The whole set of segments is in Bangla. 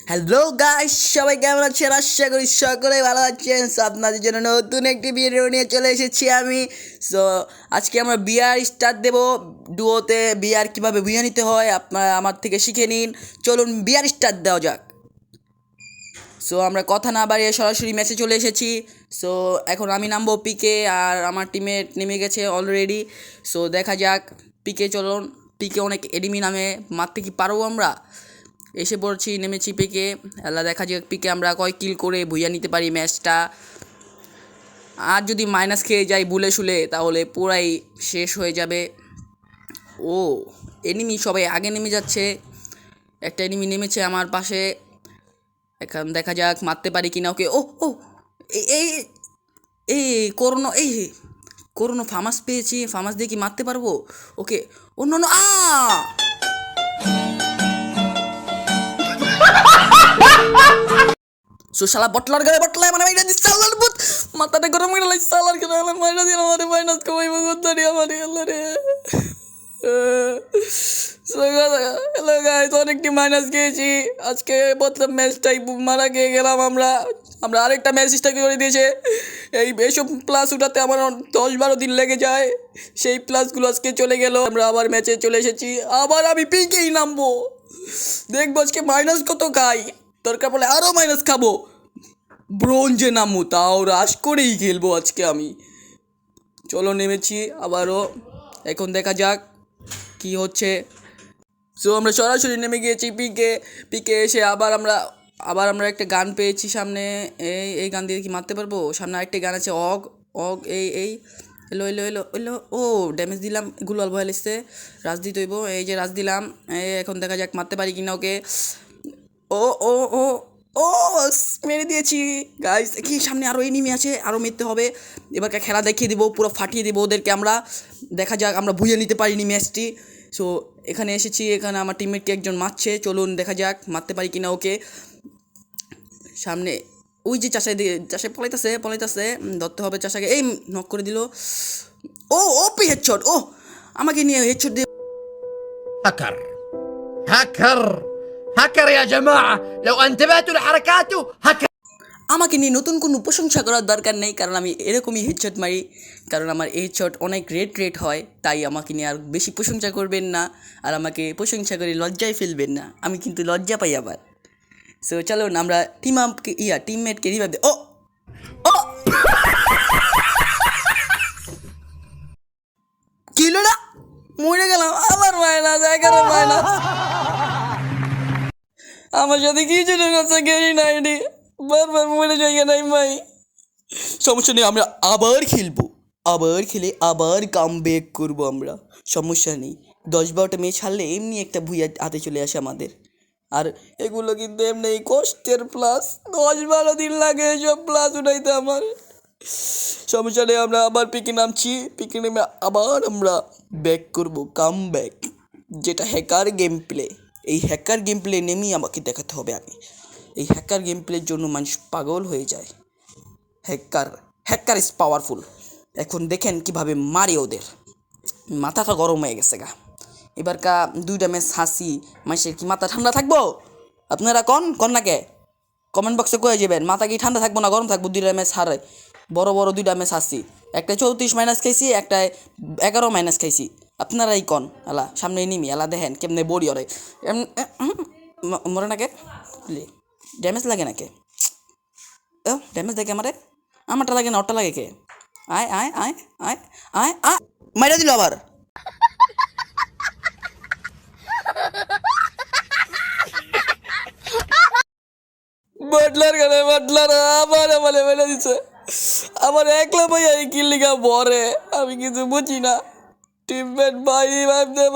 হ্যালো গাইস, সবাই কেমন আছেন? আশা করি সকলেই ভালো আছেন। আপনাদের জন্য নতুন একটি ভিডিও নিয়ে চলে এসেছি আমি। সো আজকে আমরা বিয়ার স্টার্ট দেবো। ডুয়োতে বিয়ার কীভাবে বুঝে নিতে হয় আপনারা আমার থেকে শিখে নিন। চলুন বিয়ার স্টার্ট দেওয়া যাক। সো আমরা কথা না বাড়িয়ে সরাসরি ম্যাচে চলে এসেছি। সো এখন আমি নামবো পিকে, আর আমার টিমে নেমে গেছে অলরেডি। সো দেখা যাক পিকে, চলুন। পিকে অনেক এনিমি নামে, মারতে কি পারবো আমরা? এসে পড়ছি, নেমেছি পিকে। আল্লাহ দেখা যাক পিকে আমরা কয় কিল করে ভুইয়া নিতে পারি ম্যাচটা। আর যদি মাইনাস খেয়ে যাই ভুলে শুলে, তাহলে পুরাই শেষ হয়ে যাবে। ও এনিমি সবাই আগে নেমে যাচ্ছে। একটা এনিমি নেমেছে আমার পাশে। এখন দেখা যাক মারতে পারি কিনা ওকে। ও ও এই এই করোনা, করোনা ফামাস পেয়েছি। ফামাস দিয়ে কি মারতে পারবো ওকে? অন্য সো শালা বটলার গায়ে বটলায় মানে মাইরা দিস শালার বুত, মাথাটা গরম করে লাই শালার কে না মাইরা দিন আমারে মাইনাস কমাই মগদারি আমারে আল্লাহ রে। সো হ্যালো গাইস, অনেকটি মাইনাস খেয়েছি আজকে। মতলব ম্যাচটাই মারা খেয়ে গেলাম আমরা। আরেকটা ম্যাচ স্টার্ট করে দিয়েছে। এই এসব প্লাস উঠাতে আমার 10-12 দিন লেগে যায়। সেই প্লাসগুলো আজকে চলে গেল। আমরা আবার ম্যাচে চলে এসেছি। আবার আমি পিকেই নামবো, দেখবো আজকে মাইনাস কত খাই। দরকার পড়লে আরও মাইনাস খাবো। ব্রোঞ্জে নামবো, তাও রাশ করেই খেলবো আজকে আমি। চলো নেমেছি আবারও, এখন দেখা যাক কি হচ্ছে। সো আমরা সরাসরি নেমে গিয়েছি পিকে। পিকে এসে আবার আমরা একটা গান পেয়েছি সামনে। এই গান দিয়ে কি মারতে পারবো? সামনে আরেকটা গান আছে, অগ অগ এই এলো এলো এলো এলো। ও ড্যামেজ দিলাম, গুলাল ভয়েল এসছে। রাজ দিতে হইব, এই যে রাজ দিলাম। এখন দেখা যাক মারতে পারি কিনা ওকে। ও ও ও ও মেরে দিয়েছি গাইস। কি সামনে আরও এনিমি আছে, আরও মেরতে হবে। এবারকার খেলা দেখিয়ে দিব, পুরো ফাটিয়ে দিব ওদেরকে আমরা। দেখা যাক আমরা বুঝে নিতে পারিনি ম্যাচটি। সো এখানে এসেছি, এখানে আমার টিমমেটকে একজন মারছে। চলুন দেখা যাক মারতে পারি কিনা ওকে। সামনে ওই যে চাষায় পলাইতেছে, ধরতে হবে চাষাকে। এই নক করে দিল। ও ওপি হেডশট। ও আমাকে নিয়ে হেডশট দিয়ে। هكر هكر هكر يا جماعة، لو انتبهتوا لحركاته هكر. আমাকে নিয়ে নতুন কোনো প্রশংসা করার দরকার নেই, কারণ আমি এরকমই হেডশট মারি। কারণ আমার হেডশট অনেক রেট হয়, তাই আমাকে নিয়ে আর বেশি প্রশংসা করবেন না। আর আমাকে প্রশংসা করে লজ্জায় ফেলবেন না, আমি কিন্তু লজ্জা পাই আবার। সো চলো আমরা টিমমেটকে রিভাইভ দে। ও ও কিলো না, মরে গেলাম। আবার মাইনাস 11 মাইনাস। আমার সাথে কিছু করছে গেরি নাইডি, বারবার মরে যাই নাই ভাই। সমস্যা নেই, আমরা আবার খেলবো। আবার খেলে আবার কাম ব্যাক করবো আমরা, সমস্যা নেই। 10-12টা ম্যাচ হারলে এমনি একটা ভুইয়া হাতে চলে আসে আমাদের। আর এগুলো কিন্তু এমনি কষ্টের প্লাস, 10-12 দিন লাগে এসব প্লাস উঠাইতে আমার। সমস্যা নেই, আমরা আবার পিকে নামছি। পিকে নেমে আবার আমরা ব্যাক করবো, কাম ব্যাক, যেটা হ্যাকার গেম প্লে। এই হ্যাকার গেম প্লে নেমেই আমাকে দেখাতে হবে আগে। এই হ্যাকার গেম প্লের জন্য মানুষ পাগল হয়ে যায়। Hacker is powerful. এখন দেখেন কিভাবে মারি ওদের। মাথাটা গরম হয়ে গেছে গা। এবারকা 2টা ম্যাচ হাসি, মানুষের কি মাথা ঠান্ডা থাকবো? আপনারা কন না কে? কমেন্ট বক্সে কয়ে যাবেন মাথা কি ঠান্ডা থাকবো না গরম থাকবো? 2টা ম্যাচ হারে, বড় 2টা ম্যাচ হাসি। একটা 34 মাইনাস খাইছি, একটা 11 মাইনাস খাইছি। আপনারাই কন। আলা সামনে নিমি, আলা দেখেন কেমনে বড়ি ওরে। মরে নাকে ড্যামেজ লাগে নাকে? ও ড্যামেজ দেখে আমারটা লাগে না, ওরটা লাগে কে? আয় আয় আয় আয় আয় আয় মাইরা দিল আবার। বাটলার আবার আমারে মেরে দিচ্ছে। আমার একলা ভাই এই কিল্লিগা ভরে, আমি কিছু বুঝি না। টিমমেট ভাই রিভাইভ দে,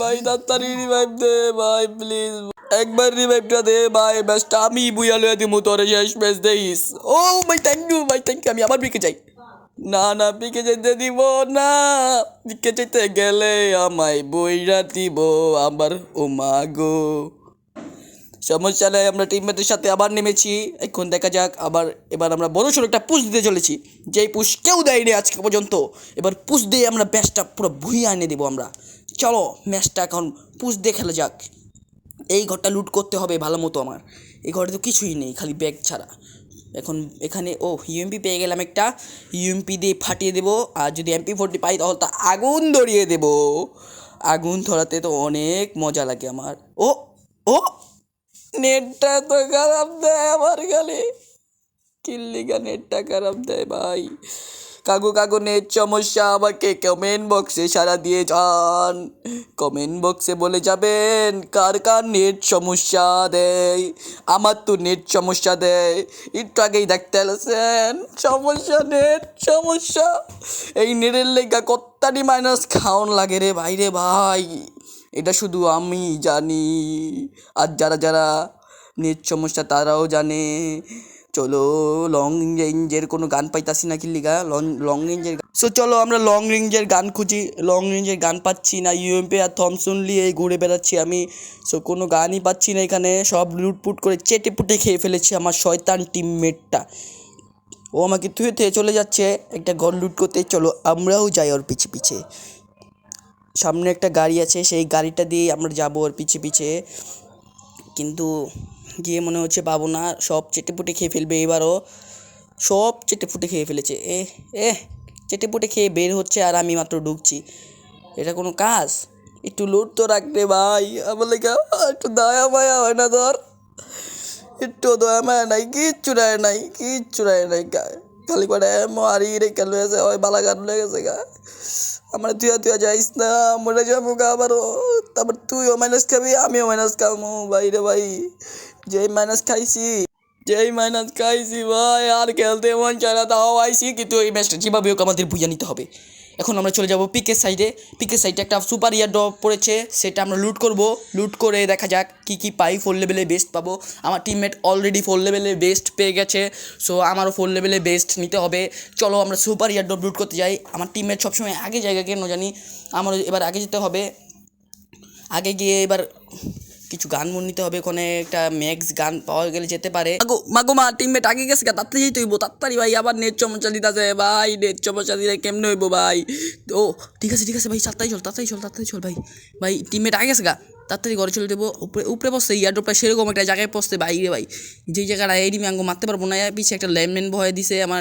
ভাই তাড়াতাড়ি রিভাইভ দে ভাই, প্লিজ একবার রিভাইভটা দে ভাই। ম্যাচটা আমি বুয়া লয়ে দিমু তোরে, শেষ ম্যাচ দেইস। ও ভাই থ্যাংক ইউ ভাই, থ্যাংক ইউ। আমি আবার পিকে যাই। না পিকে যেতে দিব না। পিকে যেতে গেলে আমায় বইরা দিব আবার। ও মা গো, সমস্যা নেই, আমরা টিমমেটের সাথে আবার নেমেছি। এখন দেখা যাক এবার আমরা বড়সড় একটা পুশ দিতে চলেছি, যেই পুশ কেউ দেয়নি আজকে পর্যন্ত। এবার পুশ দিয়ে আমরা ম্যাচটা পুরো ভুইয়ে এনে দেবো আমরা। চলো ম্যাচটা এখন পুশ দিয়ে খেলা যাক। এই ঘরটা লুট করতে হবে ভালো মতো আমার। এই ঘরে তো কিছুই নেই, খালি ব্যাগ ছাড়া। এখন এখানে ইউএমপি পেয়ে গেলাম একটা, ইউএমপি দিয়ে ফাটিয়ে দেবো। আর যদি MP40 পাই তাহলে তো আগুন ধরিয়ে দেবো। আগুন ধরাতে তো অনেক মজা লাগে আমার। ও ও নেটটা তো খারাপ দেয় আমার খালি, কিল্লিগা নেটটা খারাপ দেয় ভাই। কাকু নেট সমস্যা, আমাকে কমেন্ট বক্সে সাড়া দিয়ে যান। কমেন্ট বক্সে বলে যাবেন কার কার নেট সমস্যা দেয়। আমার তো নেট সমস্যা দেয়, একটু আগেই দেখতে এলেছেন। নেট সমস্যা, এই নেটের লেগা কত্তানি মাইনাস খাওন লাগে রে ভাই রে ভাই। এটা শুধু আমি জানি, আর যারা যারা নেট সমস্যা তারাও জানে। চলো লং রেঞ্জের কোনো গান পাইতাছি না, কি লিগা লং রেঞ্জের গান। সো চলো আমরা লং রেঞ্জের গান খুঁজি। লং রেঞ্জের গান পাচ্ছি না, ইউএমপি আর থমসন নিয়ে ঘুরে বেড়াচ্ছি আমি। সো কোনো গানই পাচ্ছি না এখানে, সব লুটপুট করে চেটে পুটে খেয়ে ফেলেছি আমার শয়তান টিমমেটটা। ও আমাকে থুয়ে থুয়ে চলে যাচ্ছে একটা ঘর লুট করতে। চলো আমরাও যাই ওর পিছে পিছে। সামনে একটা গাড়ি আছে, সেই গাড়িটা দিয়ে আমরা যাবো ওর পিছে পিছে, কিন্তু গিয়ে মনে হচ্ছে পাবো না, সব চেটেপুটে খেয়ে ফেলবে এবারও। সব চেটেপুটে খেয়ে ফেলেছে। চেটেপুটে খেয়ে বের হচ্ছে আর আমি মাত্র ঢুকছি। এটা কোনো কাজ? একটু লুট তো রাখবে ভাই আমার লেগে, একটু দয়া মায়া হয় না ধর, একটু দয়া মায়া নাই, কিচ্ছু রায় নাই খালি করে মারি রেখে লয়েছে, ওই বালাঘাট লয়ে গেছে গা। আমার তুই যাইস না, মরে যাবো গা আবারও। তারপর তুইও মাইনাস খাবি, আমিও মাইনাস খাবো ভাই রে ভাই। যেই মাইনাস খাইছি ভাই, আর খেলতে মন চায় না, তাও আইসি। কিন্তু এই ম্যাচটা যেভাবে হোক আমাদের বুঝে নিতে হবে। এখন আমরা চলে যাব পিকের সাইডে। একটা সুপার ইয়ার ড্রপ পড়েছে, সেটা আমরা লুট করব। লুট করে দেখা যাক কি পাই। 4 লেভেলে বেস্ট পাবো। আমার টিমমেট অলরেডি 4 লেভেলে বেস্ট পেয়ে গেছে, সো আমারও 4 লেভেলে বেস্ট নিতে হবে। চলো আমরা সুপার ইয়ার ড্রপ লুট করতে যাই। আমার টিমমেট সবসময় আগে জায়গা কেন জানি, আমারও এবার আগে যেতে হবে। আগে গিয়ে এবার কিছু গান নিতে হবে, ওখানে একটা ম্যাক্স গান পাওয়া গেলে যেতে পারে। মা টিমমেট আগে গেছে গা, তাড়াতাড়ি যেতে হইব তাড়াতাড়ি ভাই। আবার নেট সমস্যা দিতেছে ভাই, নেট সমস্যা দিলে কেমনে হইব ভাই। ও ঠিক আছে ভাই, তাড়াতাড়ি চল ভাই টিমমেট আগে গেছে গা, তাড়াতাড়ি ঘরে চলে দেবো। উপরে বসছে ইয়ারড্রপটা, সেরকম একটা জায়গায় পড়ছে ভাই রে ভাই, যেই জায়গাটা এনিমি আঙ্গো মারতে পারবো না। পিছিয়ে একটা ল্যান্ডম্যান ভয় দিছে আমার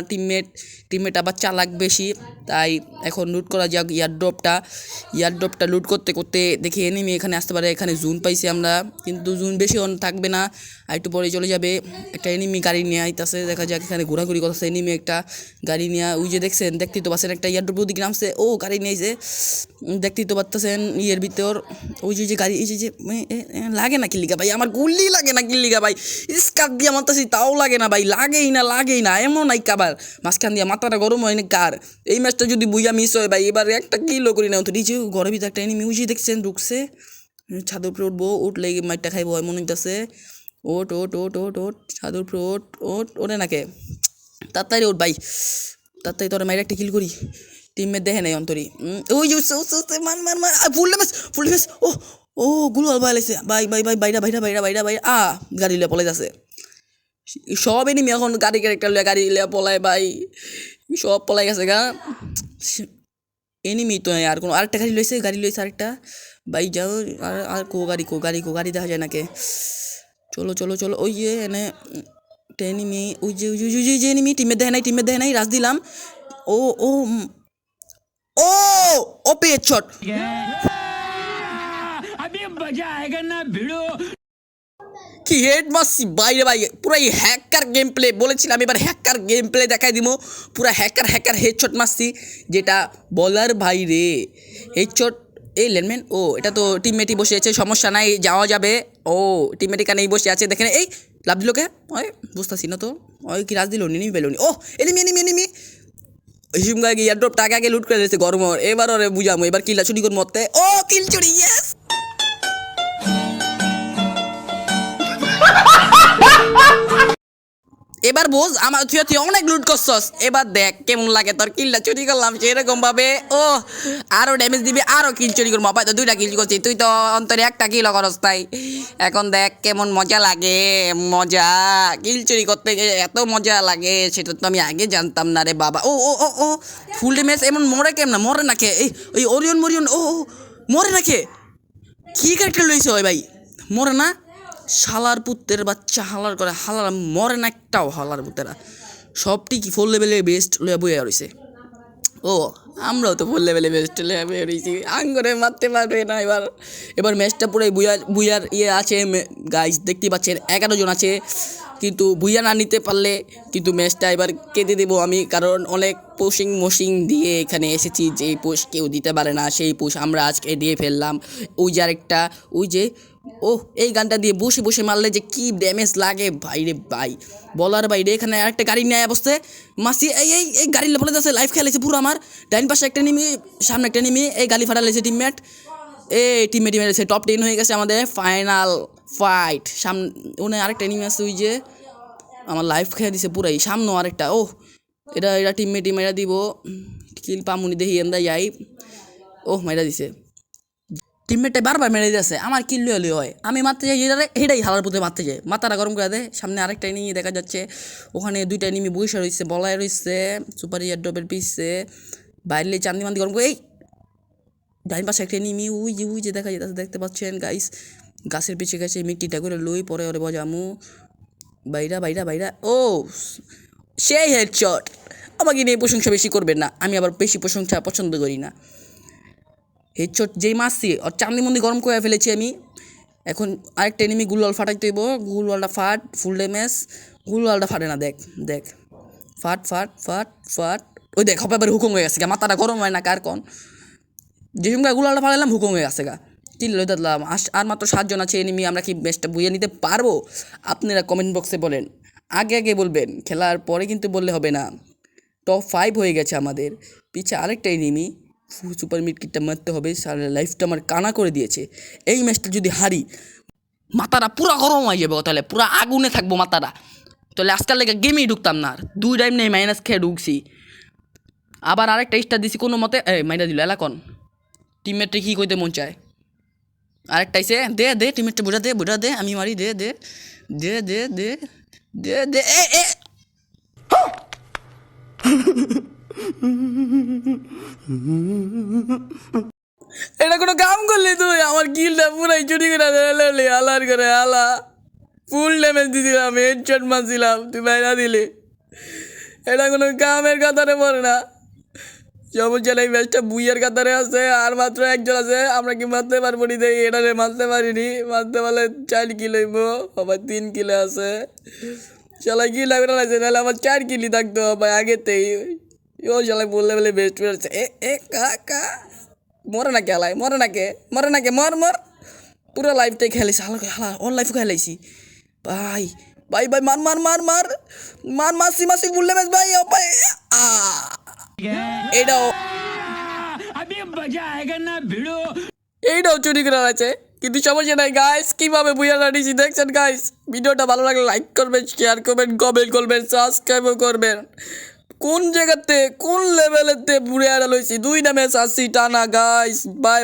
টিমমেট আবার চালাক বেশি। তাই এখন লুট করা যাক ইয়ারড্রপটা লুট করতে করতে দেখি এনিমি এখানে আসতে পারে। এখানে জুন পাইছি আমরা, কিন্তু জুন বেশি থাকবে না, আর একটু পরে চলে যাবে। একটা এনিমি গাড়ি নিয়ে আইতাছে, দেখা যাক। এখানে ঘোরাঘুরি করতেছে এনিমি একটা গাড়ি নিয়ে। ওই যে দেখতেই তো পাচ্ছেন একটা ইয়ারড্রপ দিকে নামছে, ও গাড়ি নিয়েছে, দেখতেই তো পারতেছেন ইয়ের ভিতর। ওই যে গাড়ি, এই যে লাগে না কিল্লিগা ভাই, আমার গুল্লি লাগে না কিল্লিগা ভাই। স্কার দিয়ে মারতেছি তাও লাগে না ভাই, লাগেই না এমন নাই কাবার। মাঝখান দিয়ে মাথাটা গরম হয় না কার। এই ম্যাচটা যদি বুইয়া মিস হয় ভাই, এবার একটা কিলো করি না তো। নিচে ঘরের ভিতরে একটা এনিমি উঠে দেখছেন ঢুকছে, ছাদের উপরে উঠবো, উঠলে মাইটটা খাইবো হয় মনে হইতেছে। ওট ছাদের উপরে ওরে নাকে, তাড়াতাড়ি ওঠ ভাই, তাড়াতাড়ি তোরা মাইরে একটা কিল করি। টিমমেট দেখে নাই অন্তরি। ওই মার ফুল ড্যামেজ। ও গুলো ভাইলাইছে ভাই বাইরা গাড়ি লিয়ে পলাই যাচ্ছে। সব এনিমি এখন গাড়ি লিয়ে পলায় ভাই, সব পলাই গেছে গা। এনিমি তো আর কোনো আরেকটা গাড়ি লইছে আরেকটা ভাই। যাও আর কো গাড়ি দেখা যায় নাকি। চলো ওই যে এনে এনিমি, ওই যে এনিমি টিমমেট দেখে নাই রাজ দিলাম। ও পেজ শট। কি হেড মারছি বাইরে ভাই, পুরো এই হ্যাকার গেম প্লে বলেছিলাম, এবার হ্যাকার গেম প্লে দেখাই দিব। পুরো হ্যাকার হেডশট মারছি, যেটা বলার ভাই রে। হেডশট এই ল্যান্ডম্যান, এটা তো টিমমেটই বসে আছে, সমস্যা নাই যাওয়া যাবে। টিমমেট এখানেই বসে আছে, দেখেন এই লাভ দিল কে, বুঝতেছি না তো। কি রাজ দিল, এনিমি পেল নি। এনিমি হিসুম গায়ে ইয়ারড্রপটা আগে লুট করে দিয়েছে গরম। এবার ওরে বুঝামো, এবার কিল্লা চুরি করে মরতে। কিল চুরি, ইয়েস। এবার বোঝ আমার তুই অনেক লুট করছস, এবার দেখ কেমন লাগে তোর কিলটা চুরি করলাম সেরকম ভাবে। আরো ড্যামেজ দিবি, আরো কিল চুরি করবো। তো 2টা কিল করছি, তুই তো অন্তরে একটা কিল করস। তাই এখন দেখ কেমন মজা লাগে। কিল চুরি করতে এত মজা লাগে, সেটা তো আমি আগে জানতাম না রে বাবা। ফুল ড্যামেজ এমন মরে না কে? ওই ওরিয়ন মরে না কে? কি ক্যারেক্টার লইছে ওই ভাই? মরে না শালার পুত্রের বাচ্চা হালার করে হালার মরে না একটাও হালার পুত্রেরা সবটি কি 4 লেভেলে বেস্ট লয়ে বইয়া রয়েছে ও আমরাও তো 4 লেভেলে বেস্ট লয়ে বইয়া রয়েছি আঙ্গরে মারতে পারবে না এবার ম্যাচটা পুরাই বুইয়ার আছে গাইস দেখতে পাচ্ছেন 11 জন আছে কিন্তু বুইয়া না নিতে পারলে কিন্তু ম্যাচটা এবার কেটে দেবো আমি কারণ অনেক পোশিং দিয়ে এখানে এসেছি যে পোষ কেউ দিতে পারে না সেই পোষ আমরা আজকে দিয়ে ফেললাম ওই যে আরেকটা ওই যে ও এই গানটা দিয়ে বসে বসে মারলে যে কি ড্যামেজ লাগে ভাই রে ভাই বলার বাইরে এখানে আরেকটা গাড়ি নেয় অবস্থায় মাসি এই গাড়ি লেপলে যাচ্ছে লাইফ খেলেছে পুরো আমার ডাইন পাশে একটা নেমে সামনে একটা নেমে এই গালি ফাটালেছে টিমমেট টিমমেট মেরেছে টপ 10 হয়ে গেছে আমাদের ফাইনাল ফাইট সামনে ওনে আরেকটা নেমে আছে ওই যে আমার লাইফ খেয়ে দিছে পুরাই সামনেও আরেকটা ও এটা টিমমেট মেরা দিব কিল পামুনি দেখি এন্দা যাই ও মেরা দিছে টিমমেটটা বারবার মেরে দিয়েছে আমার কিল লিয়ে হয় আমি মারতে যাই এটাই হালার পুঁতে মারতে যাই মাথাটা গরম করে দেয় সামনে আরেকটা এনিমি দেখা যাচ্ছে ওখানে 2টা এনিমি বৈশা রয়েছে বলায় রয়েছে সুপার ইয়ার ডবের পিসে বাইরে চান্দি মান্দি গরম করে এই ডাইন পাশে একটা এনিমি ওই যে দেখা যাচ্ছে দেখতে পাচ্ছেন গাইস গাছের পিছে গেছে মিট্টিটা করে লই পরে ওরে বজামু বাইরা ও সেই হেডশট আমাকে নিয়ে প্রশংসা বেশি করবেন না আমি আবার বেশি প্রশংসা পছন্দ করি না হেডশট যেই মারছি আর চান্দি মন্দি গরম করে ফেলেছি আমি এখন আরেকটা এনিমি গুলওয়াল ফাটাইতে হইব গুলওয়ালটা ফাট ফুল ড্যামেজ গুলওয়ালটা ফাটে না দেখ ফাট ওই দেখ হবে এবার হুকুম হয়ে গেছে গা মাথাটা গরম হয় না কার কোন যে সময় গুলওয়ালটা ফাটাইলাম হুকুম হয়ে গেছে গা কি লই দিলাম আর মাত্র 7 জন আছে এনিমি আমরা কি ম্যাচটা বুঝে নিতে পারবো আপনারা কমেন্ট বক্সে বলেন আগে বলবেন খেলার পরে কিন্তু বললে হবে না টপ 5 হয়ে গেছে আমাদের পিছে আরেকটা এনিমি সুপার মিড কিটটা মারতে হবে সারা লাইফটা আমার কানা করে দিয়েছে এই ম্যাচটা যদি হারি মাথাটা পুরো গরম হয়ে যাবে তাহলে পুরো আগুনে থাকবো মাথাটা তাহলে আজকাল লেগে গেমেই ঢুকতাম না 2 টাইম নেই মাইনাস খেয়ে ঢুকছি আবার আরেকটা স্টার দিছি কোনো মতে মাইনা দিল এলাকন টিমমেটটা কী কইতে মন চায় আরেকটা এসে দে টিমমেটটা বুঝা দে আমি মারি দে এ এটা কোনো কাম করলি তুই আমার কিলটা পুরাই চুরি করে আলার করে আলা ফুল ড্যামেজ দিছিলাম হেডশট মারছিলাম তুই বাইরা দিলি এটা কোনো কামের কাতারে পড়ে না সমস্যা নেই ম্যাচটা বুইয়ের কাতারে আছে আর মাত্র একজন আছে আমরা কি মারতে পারবো নি দেখি এটা মারতে পারিনি মারতে পারলে 4 কিলো হইব আবার 3 কিলো আছে শালাই কি লাগবে না নাহলে আমার 4 কিলি থাকতো ভাই আগেতেই ও শালাই বললে বলে বেস্ট বেরোচ্ছে এ কা মরে না কে হালাই মরে না কে মর পুরো লাইফটাই খেলেছি হালা অন লাইফও খেলাইছি ভাই মারছি বললে ম্যাচ ভাই এইটাও চুরি করা আছে কিন্তু সমস্যা নাই গাইস কিভাবে বুইয়া রানিছি দেখছেন গাইস ভিডিওটা ভালো লাগলে লাইক করবেন শেয়ার করবেন কমেন্ট করবেন সাবস্ক্রাইবও করবেন কোন জায়গাতে কোন লেভেলেতে বুড়ে আড়া লইছি 2 ম্যাচ আসছি টানা গাইস বাই